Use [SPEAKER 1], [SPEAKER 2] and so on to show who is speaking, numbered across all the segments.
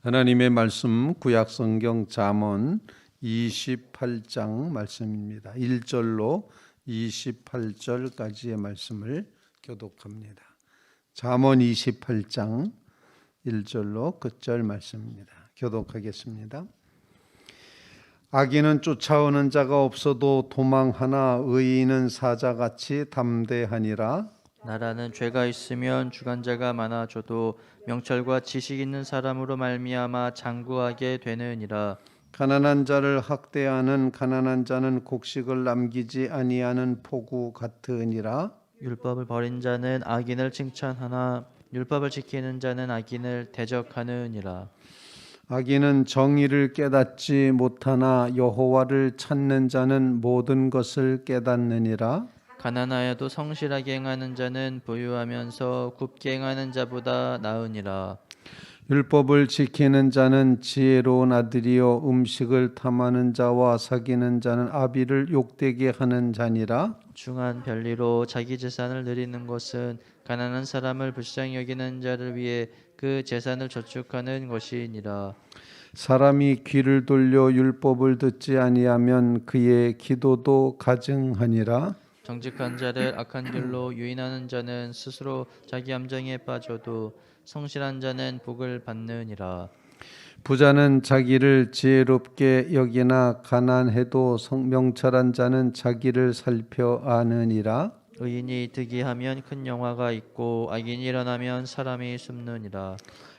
[SPEAKER 1] 하나님의 말씀 구약성경 잠언 28장 말씀입니다. 1절로 28절까지의 말씀을 교독합니다. 잠언 28장 1절로 끝절 말씀입니다. 교독하겠습니다. 악인은 쫓아오는 자가 없어도 도망하나 의인은 사자같이 담대하니라.
[SPEAKER 2] 나라는 죄가 있으면 주관자가 많아져도 명철과 지식 있는 사람으로 말미암아 장구하게 되느니라.
[SPEAKER 1] 가난한 자를 학대하는 가난한 자는 곡식을 남기지 아니하는 포구 같으니라.
[SPEAKER 2] 율법을 버린 자는 악인을 칭찬하나 율법을 지키는 자는 악인을 대적하느니라.
[SPEAKER 1] 악인은 정의를 깨닫지 못하나 여호와를 찾는 자는 모든 것을 깨닫느니라.
[SPEAKER 2] 가난하여도 성실하게 행하는 자는 부유하면서 굽게 행하는 자보다 나으니라.
[SPEAKER 1] 율법을 지키는 자는 지혜로운 아들이요 음식을 탐하는 자와 사귀는 자는 아비를 욕되게 하는 자니라.
[SPEAKER 2] 중한 별리로 자기 재산을 누리는 것은 가난한 사람을 불쌍히 여기는 자를 위해 그 재산을 저축하는 것이니라.
[SPEAKER 1] 사람이 귀를 돌려 율법을 듣지 아니하면 그의 기도도 가증하니라.
[SPEAKER 2] 정직한 자를 악한 길로 유인하는 자는 스스로 자기 함정에 빠져도 성실한 자는 복을 받느니라.
[SPEAKER 1] 부자는 자기를 지혜롭게 여기나 가난해도 명철한 자는 자기를 살펴 아느니라.
[SPEAKER 2] 의인이 득이하면 큰 영화가 있고 악인이 일어나면 사람이 숨느니라.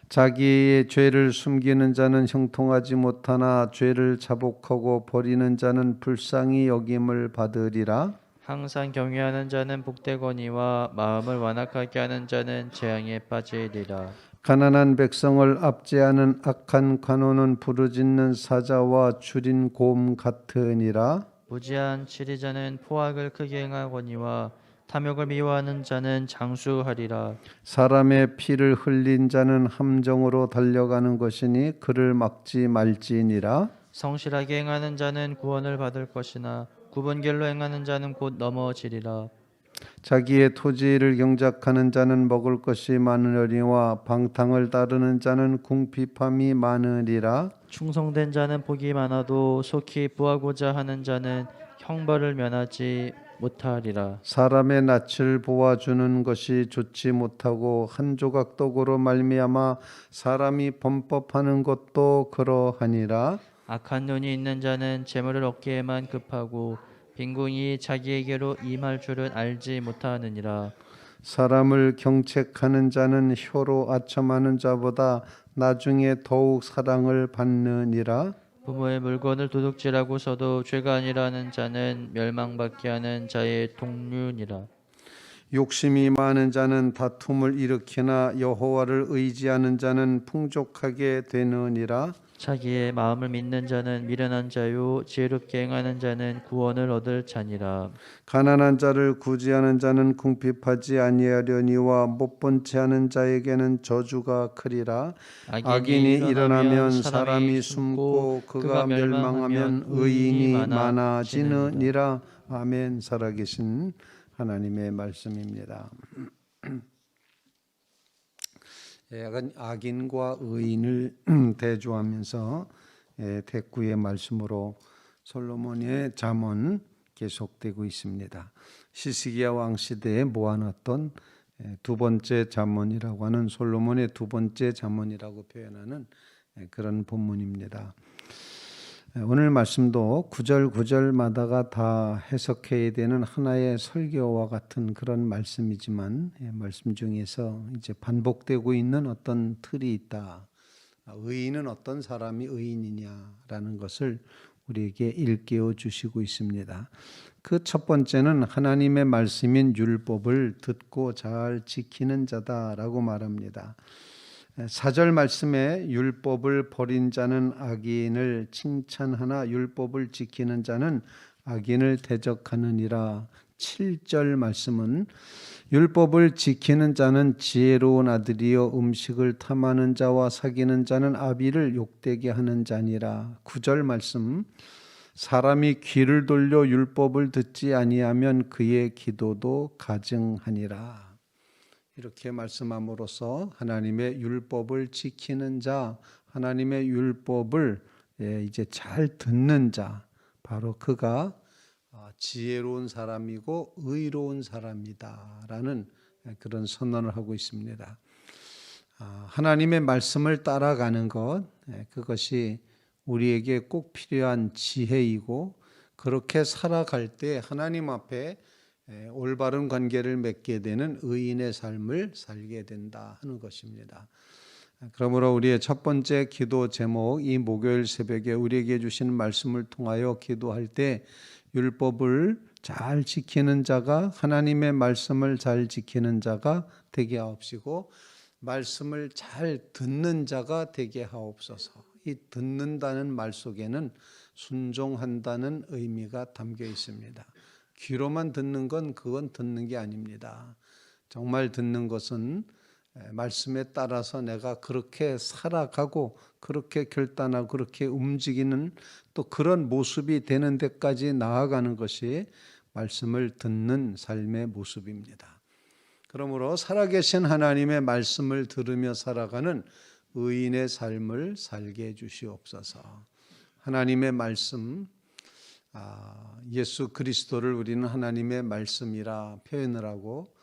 [SPEAKER 1] 자기의 죄를 숨기는 자는 형통하지 못하나 죄를 자복하고 버리는 자는 불쌍히 여김을 받으리라.
[SPEAKER 2] 항상 경외하는 자는 복되거니와 마음을 완악하게 하는 자는 재앙에 빠지리라.
[SPEAKER 1] 가난한 백성을 압제하는 악한 관원은 부르짖는 사자와 줄인 곰 같으니라.
[SPEAKER 2] 무지한 치리자는 포악을 크게 행하거니와 탐욕을 미워하는 자는 장수하리라.
[SPEAKER 1] 사람의 피를 흘린 자는 함정으로 달려가는 것이니 그를 막지 말지니라.
[SPEAKER 2] 성실하게 행하는 자는 구원을 받을 것이나 굽은 길로 행하는 자는 곧 넘어지리라.
[SPEAKER 1] 자기의 토지를 경작하는 자는 먹을 것이 많으리와 방탕을 따르는 자는 궁핍함이 많으리라.
[SPEAKER 2] 충성된 자는 복이 많아도 속히 부하고자 하는 자는 형벌을 면하지 못하리라.
[SPEAKER 1] 사람의 낯을 보아주는 것이 좋지 못하고 한 조각 떡으로 말미암아 사람이 범법하는 것도 그러하니라.
[SPEAKER 2] 악한 눈이 있는 자는 재물을 얻기에만 급하고 빈궁이 자기에게로 임할 줄은 알지 못하느니라.
[SPEAKER 1] 사람을 경책하는 자는 혀로 아첨하는 자보다 나중에 더욱 사랑을 받느니라.
[SPEAKER 2] 부모의 물건을 도둑질하고서도 죄가 아니라는 자는 멸망받게 하는 자의 동류니라.
[SPEAKER 1] 욕심이 많은 자는 다툼을 일으키나 여호와를 의지하는 자는 풍족하게 되느니라.
[SPEAKER 2] 자기의 마음을 믿는 자는 미련한 자요 지혜롭게 행하는 자는 구원을 얻을 자니라.
[SPEAKER 1] 가난한 자를 구제하는 자는 궁핍하지 아니하려니와 못본 채 하는 자에게는 저주가 크리라. 악인이 일어나면 사람이 숨고 그가 멸망하면 의인이 많아지느니라. 아멘. 살아계신 하나님의 말씀입니다. 악인과 의인을 대조하면서 대꾸의 말씀으로 솔로몬의 잠언 계속되고 있습니다. 시스기야 왕 시대에 모아놨던 두 번째 잠언이라고 하는 솔로몬의 두 번째 잠언이라고 표현하는 그런 본문입니다. 오늘 말씀도 구절 구절마다가 다 해석해야 되는 하나의 설교와 같은 그런 말씀이지만 말씀 중에서 이제 반복되고 있는 어떤 틀이 있다. 의인은 어떤 사람이 의인이냐라는 것을 우리에게 일깨워 주시고 있습니다. 그 첫 번째는 하나님의 말씀인 율법을 듣고 잘 지키는 자다라고 말합니다. 4절 말씀에 율법을 버린 자는 악인을 칭찬하나 율법을 지키는 자는 악인을 대적하느니라. 7절 말씀은 율법을 지키는 자는 지혜로운 아들이요 음식을 탐하는 자와 사귀는 자는 아비를 욕되게 하는 자니라. 9절 말씀 사람이 귀를 돌려 율법을 듣지 아니하면 그의 기도도 가증하니라. 이렇게 말씀함으로써 하나님의 율법을 지키는 자, 하나님의 율법을 이제 잘 듣는 자, 바로 그가 지혜로운 사람이고 의로운 사람이다라는 그런 선언을 하고 있습니다. 하나님의 말씀을 따라가는 것, 그것이 우리에게 꼭 필요한 지혜이고, 그렇게 살아갈 때 하나님 앞에 올바른 관계를 맺게 되는 의인의 삶을 살게 된다 하는 것입니다. 그러므로 우리의 첫 번째 기도 제목, 이 목요일 새벽에 우리에게 주시는 말씀을 통하여 기도할 때 율법을 잘 지키는 자가, 하나님의 말씀을 잘 지키는 자가 되게 하옵시고, 말씀을 잘 듣는 자가 되게 하옵소서. 이 듣는다는 말 속에는 순종한다는 의미가 담겨 있습니다. 귀로만 듣는 건 그건 듣는 게 아닙니다. 정말 듣는 것은 말씀에 따라서 내가 그렇게 살아가고 그렇게 결단하고 그렇게 움직이는 또 그런 모습이 되는 데까지 나아가는 것이 말씀을 듣는 삶의 모습입니다. 그러므로 살아계신 하나님의 말씀을 들으며 살아가는 의인의 삶을 살게 해주시옵소서. 하나님의 말씀, 예수 그리스도를 우리는 하나님의 말씀이라 표현을 하고,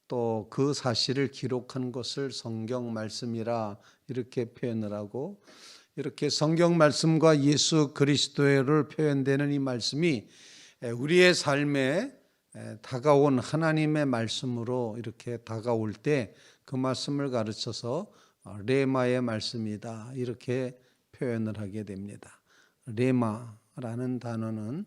[SPEAKER 1] 또 그 사실을 기록한 것을 성경 말씀이라 이렇게 표현을 하고, 이렇게 성경 말씀과 예수 그리스도를 표현되는 이 말씀이 우리의 삶에 다가온 하나님의 말씀으로 이렇게 다가올 때 그 말씀을 가르쳐서 레마의 말씀이다 이렇게 표현을 하게 됩니다. 레마라는 단어는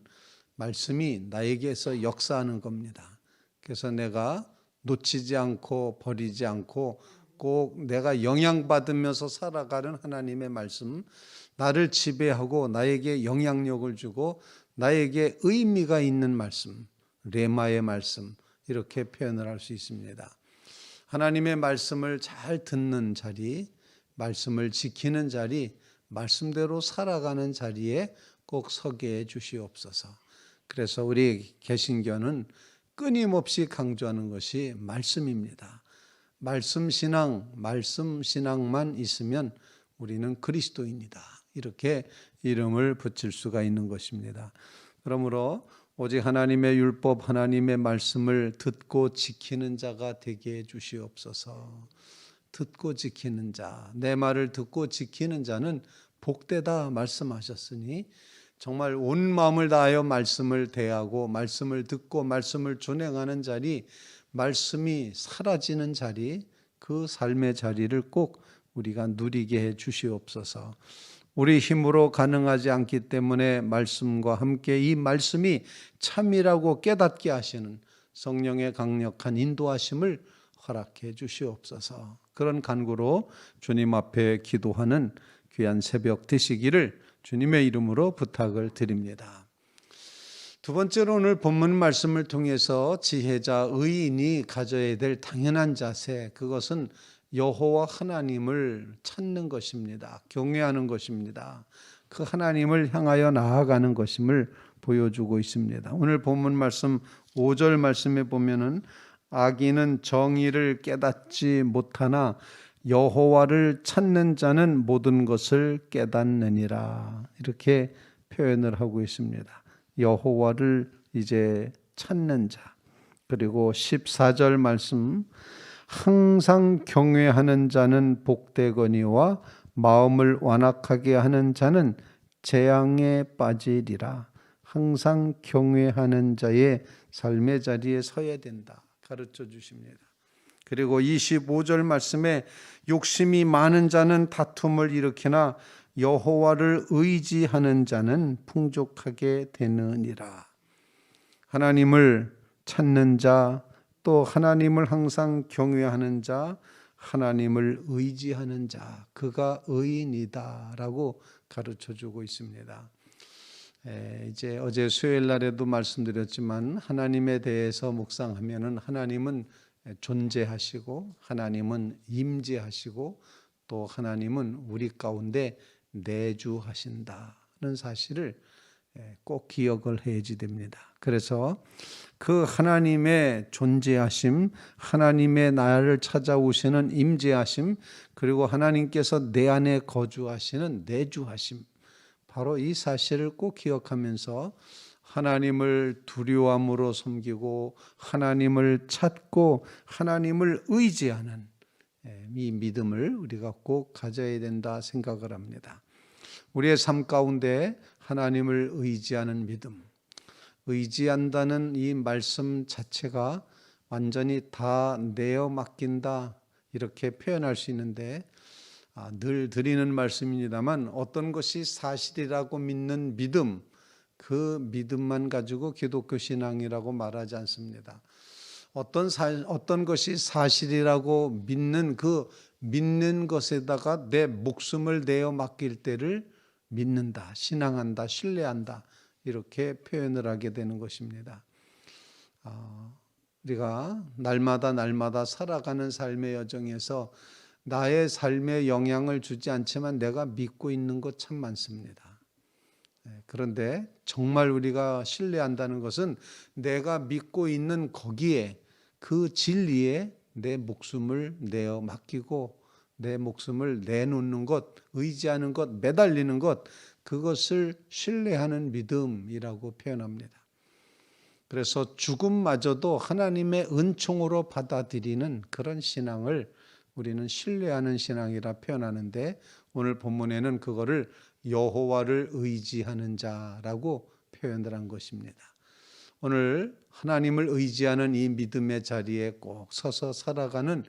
[SPEAKER 1] 말씀이 나에게서 역사하는 겁니다. 그래서 내가 놓치지 않고 버리지 않고 꼭 내가 영향받으면서 살아가는 하나님의 말씀, 나를 지배하고 나에게 영향력을 주고 나에게 의미가 있는 말씀, 레마의 말씀, 이렇게 표현을 할 수 있습니다. 하나님의 말씀을 잘 듣는 자리, 말씀을 지키는 자리, 말씀대로 살아가는 자리에 꼭 서게 해 주시옵소서. 그래서 우리 개신교는 끊임없이 강조하는 것이 말씀입니다. 말씀 신앙만 있으면 우리는 그리스도인이다. 이렇게 이름을 붙일 수가 있는 것입니다. 그러므로 오직 하나님의 율법, 하나님의 말씀을 듣고 지키는 자가 되게 해 주시옵소서. 듣고 지키는 자, 내 말을 듣고 지키는 자는 복되다 말씀하셨으니 정말 온 마음을 다하여 말씀을 대하고 말씀을 듣고 말씀을 준행하는 자리, 말씀이 사라지는 자리, 그 삶의 자리를 꼭 우리가 누리게 해 주시옵소서. 우리 힘으로 가능하지 않기 때문에 말씀과 함께 이 말씀이 참이라고 깨닫게 하시는 성령의 강력한 인도하심을 허락해 주시옵소서. 그런 간구로 주님 앞에 기도하는 귀한 새벽 되시기를 주님의 이름으로 부탁을 드립니다. 두 번째로 오늘 본문 말씀을 통해서 지혜자, 의인이 가져야 될 당연한 자세, 그것은 여호와 하나님을 찾는 것입니다. 경외하는 것입니다. 그 하나님을 향하여 나아가는 것임을 보여주고 있습니다. 오늘 본문 말씀 5절 말씀에 보면은 악인은 정의를 깨닫지 못하나 여호와를 찾는 자는 모든 것을 깨닫느니라. 이렇게 표현을 하고 있습니다. 여호와를 이제 찾는 자. 그리고 14절 말씀, 항상 경외하는 자는 복되거니와 마음을 완악하게 하는 자는 재앙에 빠지리라. 항상 경외하는 자의 삶의 자리에 서야 된다 가르쳐 주십니다. 그리고 25절 말씀에 욕심이 많은 자는 다툼을 일으키나 여호와를 의지하는 자는 풍족하게 되느니라. 하나님을 찾는 자, 또 하나님을 항상 경외하는 자, 하나님을 의지하는 자, 그가 의인이다라고 가르쳐주고 있습니다. 이제 어제 수요일 날에도 말씀드렸지만 하나님에 대해서 묵상하면은 하나님은 존재하시고 하나님은 임재하시고 또 하나님은 우리 가운데 내주하신다는 사실을 꼭 기억을 해야지 됩니다. 그래서 그 하나님의 존재하심, 하나님의 나를 찾아오시는 임재하심, 그리고 하나님께서 내 안에 거주하시는 내주하심, 바로 이 사실을 꼭 기억하면서 하나님을 두려움으로 섬기고 하나님을 찾고 하나님을 의지하는 이 믿음을 우리가 꼭 가져야 된다 생각을 합니다. 우리의 삶 가운데 하나님을 의지하는 믿음, 의지한다는 이 말씀 자체가 완전히 다 내어 맡긴다 이렇게 표현할 수 있는데, 늘 드리는 말씀입니다만 어떤 것이 사실이라고 믿는 믿음, 그 믿음만 가지고 기독교 신앙이라고 말하지 않습니다. 어떤 것이 사실이라고 믿는 그 믿는 것에다가 내 목숨을 내어 맡길 때를 믿는다, 신앙한다, 신뢰한다 이렇게 표현을 하게 되는 것입니다. 우리가 날마다 살아가는 삶의 여정에서 나의 삶에 영향을 주지 않지만 내가 믿고 있는 것 참 많습니다. 그런데 정말 우리가 신뢰한다는 것은 내가 믿고 있는 거기에, 그 진리에 내 목숨을 내어 맡기고 내 목숨을 내놓는 것, 의지하는 것, 매달리는 것, 그것을 신뢰하는 믿음이라고 표현합니다. 그래서 죽음마저도 하나님의 은총으로 받아들이는 그런 신앙을 우리는 신뢰하는 신앙이라 표현하는데, 오늘 본문에는 그거를 여호와를 의지하는 자라고 표현을 한 것입니다. 오늘 하나님을 의지하는 이 믿음의 자리에 꼭 서서 살아가는,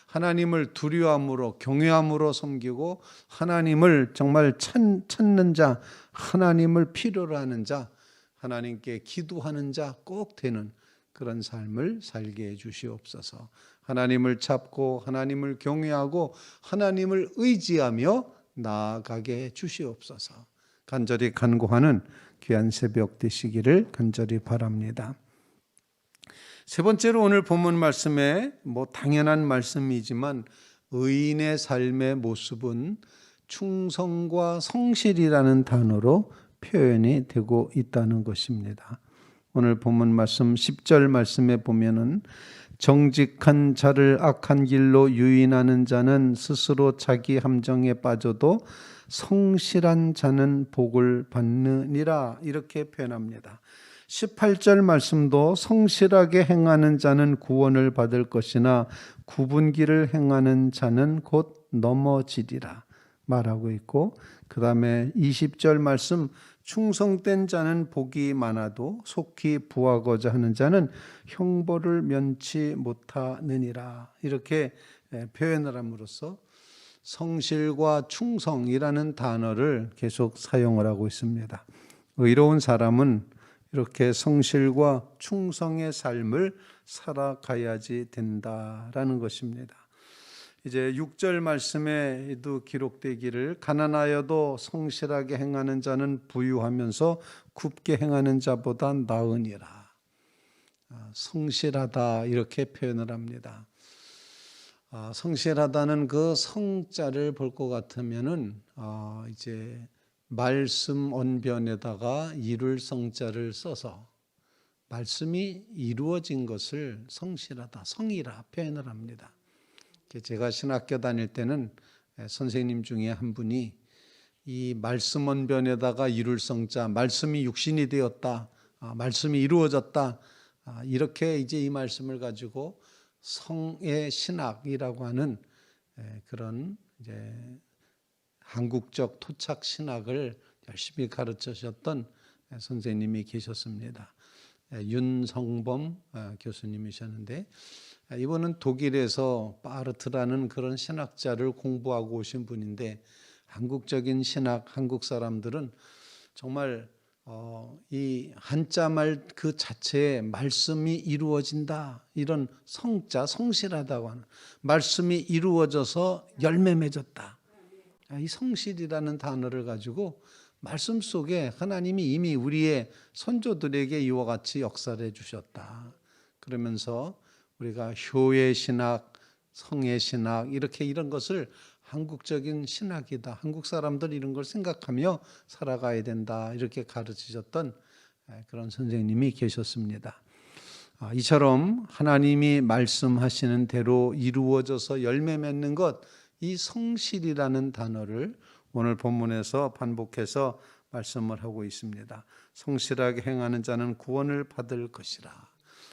[SPEAKER 1] 하나님을 두려움으로 경외함으로 섬기고 하나님을 정말 찾는 자, 하나님을 필요로 하는 자, 하나님께 기도하는 자 꼭 되는 그런 삶을 살게 해 주시옵소서. 하나님을 찾고 하나님을 경외하고 하나님을 의지하며 나아가게 해 주시옵소서. 간절히 간구하는 귀한 새벽 되시기를 간절히 바랍니다. 세 번째로 오늘 본문 말씀에 당연한 말씀이지만 의인의 삶의 모습은 충성과 성실이라는 단어로 표현이 되고 있다는 것입니다. 오늘 본문 말씀 10절 말씀에 보면은 정직한 자를 악한 길로 유인하는 자는 스스로 자기 함정에 빠져도 성실한 자는 복을 받느니라 이렇게 표현합니다. 18절 말씀도 성실하게 행하는 자는 구원을 받을 것이나 구분기를 행하는 자는 곧 넘어지리라 말하고 있고, 그 다음에 20절 말씀 충성된 자는 복이 많아도 속히 부하고자 하는 자는 형벌을 면치 못하느니라 이렇게 표현을 함으로써 성실과 충성이라는 단어를 계속 사용을 하고 있습니다. 의로운 사람은 이렇게 성실과 충성의 삶을 살아가야지 된다라는 것입니다. 이제 6절 말씀에도 기록되기를 가난하여도 성실하게 행하는 자는 부유하면서 굽게 행하는 자보다 나으니라. 성실하다 이렇게 표현을 합니다. 성실하다는 그 성자를 볼 것 같으면은 이제 말씀 언변에다가 이룰 성자를 써서 말씀이 이루어진 것을 성실하다, 성이라 표현을 합니다. 제가 신학교 다닐 때는 선생님 중에 한 분이 이 말씀 언변에다가 이룰 성자, 말씀이 육신이 되었다, 말씀이 이루어졌다, 이렇게 이제 이 말씀을 가지고 성의 신학이라고 하는 그런 이제 한국적 토착 신학을 열심히 가르치셨던 선생님이 계셨습니다. 윤성범 교수님이셨는데, 이분은 독일에서 바르트라는 그런 신학자를 공부하고 오신 분인데, 한국적인 신학, 한국 사람들은 정말 이 한자말 그 자체에 말씀이 이루어진다, 이런 성자, 성실하다고 하는, 말씀이 이루어져서 열매 맺었다, 이 성실이라는 단어를 가지고 말씀 속에 하나님이 이미 우리의 선조들에게 이와 같이 역사를 해주셨다. 그러면서 우리가 효의 신학, 성의 신학 이렇게 이런 것을 한국적인 신학이다, 한국 사람들 이런 걸 생각하며 살아가야 된다 이렇게 가르치셨던 그런 선생님이 계셨습니다. 이처럼 하나님이 말씀하시는 대로 이루어져서 열매 맺는 것, 이 성실이라는 단어를 오늘 본문에서 반복해서 말씀을 하고 있습니다. 성실하게 행하는 자는 구원을 받을 것이라.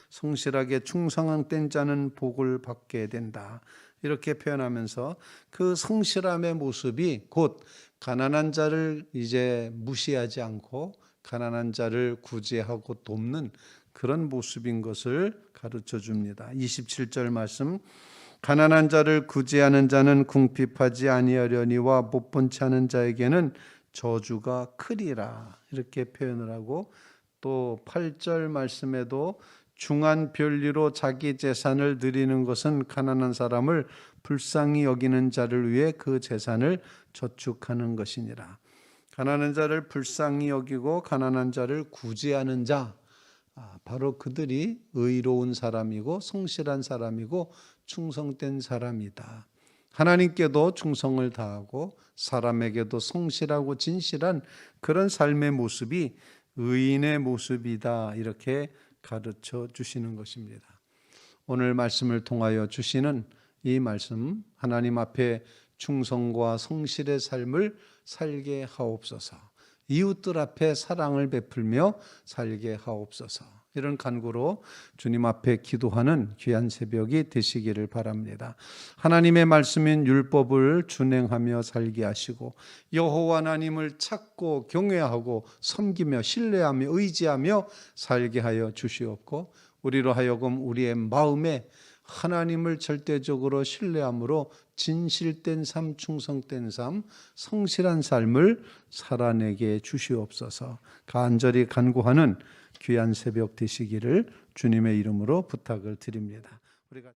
[SPEAKER 1] 성실하게 충성된 자는 복을 받게 된다. 이렇게 표현하면서 그 성실함의 모습이 곧 가난한 자를 이제 무시하지 않고 가난한 자를 구제하고 돕는 그런 모습인 것을 가르쳐 줍니다. 27절 말씀, 가난한 자를 구제하는 자는 궁핍하지 아니하려니와 못본치 않은 자에게는 저주가 크리라. 이렇게 표현을 하고 또 8절 말씀에도 중한 별리로 자기 재산을 드리는 것은 가난한 사람을 불쌍히 여기는 자를 위해 그 재산을 저축하는 것이니라. 가난한 자를 불쌍히 여기고 가난한 자를 구제하는 자, 바로 그들이 의로운 사람이고 성실한 사람이고 충성된 사람이다. 하나님께도 충성을 다하고 사람에게도 성실하고 진실한 그런 삶의 모습이 의인의 모습이다. 이렇게 가르쳐 주시는 것입니다. 오늘 말씀을 통하여 주시는 이 말씀, 하나님 앞에 충성과 성실의 삶을 살게 하옵소서. 이웃들 앞에 사랑을 베풀며 살게 하옵소서. 이런 간구로 주님 앞에 기도하는 귀한 새벽이 되시기를 바랍니다. 하나님의 말씀인 율법을 준행하며 살게 하시고 여호와 하나님을 찾고 경외하고 섬기며 신뢰하며 의지하며 살게 하여 주시옵고 우리로 하여금 우리의 마음에 하나님을 절대적으로 신뢰함으로 진실된 삶, 충성된 삶, 성실한 삶을 살아내게 주시옵소서. 간절히 간구하는 귀한 새벽 되시기를 주님의 이름으로 부탁을 드립니다. 우리가